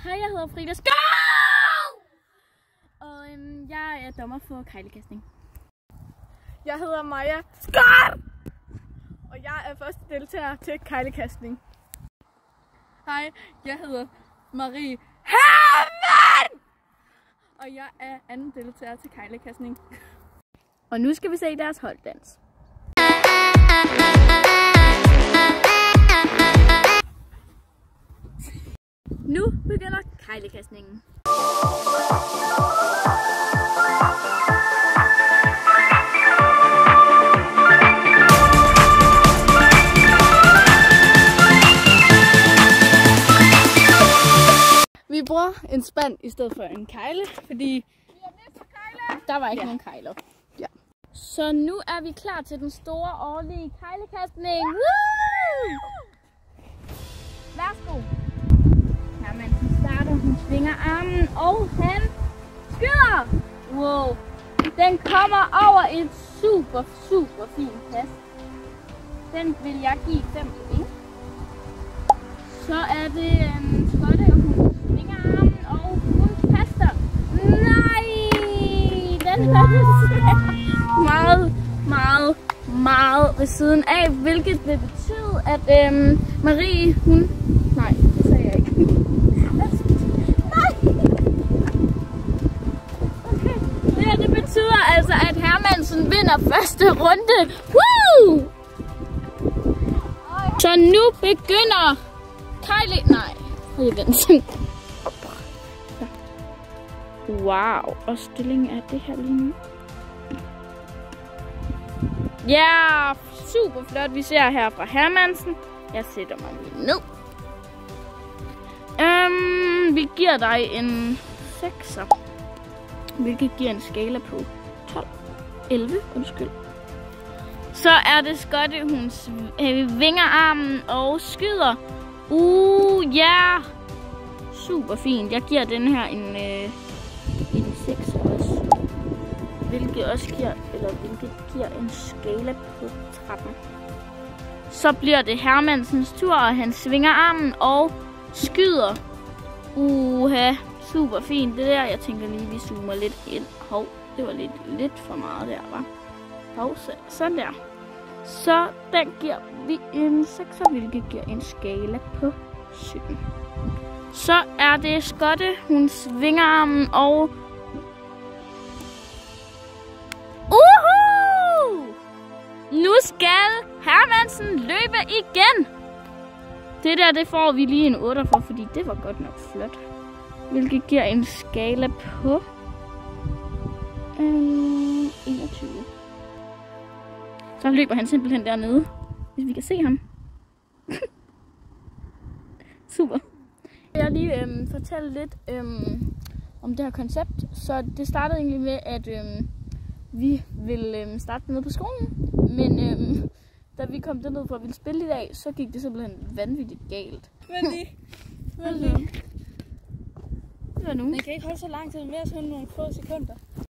Hej, jeg hedder Frida Skov! Og jeg er dommer for kejlekastning. Jeg hedder Maja Skov! Og jeg er første deltager til kejlekastning. Hej, jeg hedder Marie Hermann! Og jeg er anden deltager til kejlekastning. Og nu skal vi se deres holddans. Nu begynder kejlekastningen. Vi bruger en spand i stedet for en kejle, fordi der var ikke nogen kejler. Ja. Så nu er vi klar til den store årlige kejlekastning. Woo! Værsgo. Hermansen starter, hun svinger armen, og han skyder! Wow! Den kommer over et super fint kast. Den vil jeg give 5 point. Så er det Skotte, hun svinger armen, og hun kaster. Nej! Den er meget ved siden af, hvilket vil betyde, at Marie, hun... Nej, det sagde jeg ikke. Okay. Det betyder altså, at Hermansen vinder første runde. Woo! Så nu begynder Wow, og stillingen er det her lige nu. Ja, super flot. Vi ser her fra Hermansen. Jeg sætter mig lige ned. Vi giver dig en 6'er, hvilket giver en skala på 11, undskyld. Så er det Skotte, hun vinger armen og skyder. Ja! Super fint. Jeg giver den her en 6 også. Hvilket giver en skala på 13. Så bliver det Hermansens tur, og han svinger armen og skyder. Super fint. Det der, jeg tænker lige, vi zoomer lidt ind. Hov, det var lidt for meget der, var. Hov, sådan der. Så den giver vi en 6'er, hvilket giver en skala på 17. Så er det Skotte, hun svinger armen og... Nu skal Hermansen løbe igen! Det der, det får vi lige en 8 for, fordi det var godt nok flot. Hvilket giver en skala på... 21. Så løber han simpelthen dernede, hvis vi kan se ham. Super. Jeg vil lige fortælle lidt om det her koncept. Så det startede egentlig med, at vi ville starte nede på skolen. Men da vi kom derned for at ville spille i dag, så gik det simpelthen vanvittigt galt. Vent lige. Det var nu. Man kan ikke holde så lang tid, mere end nogle få sekunder.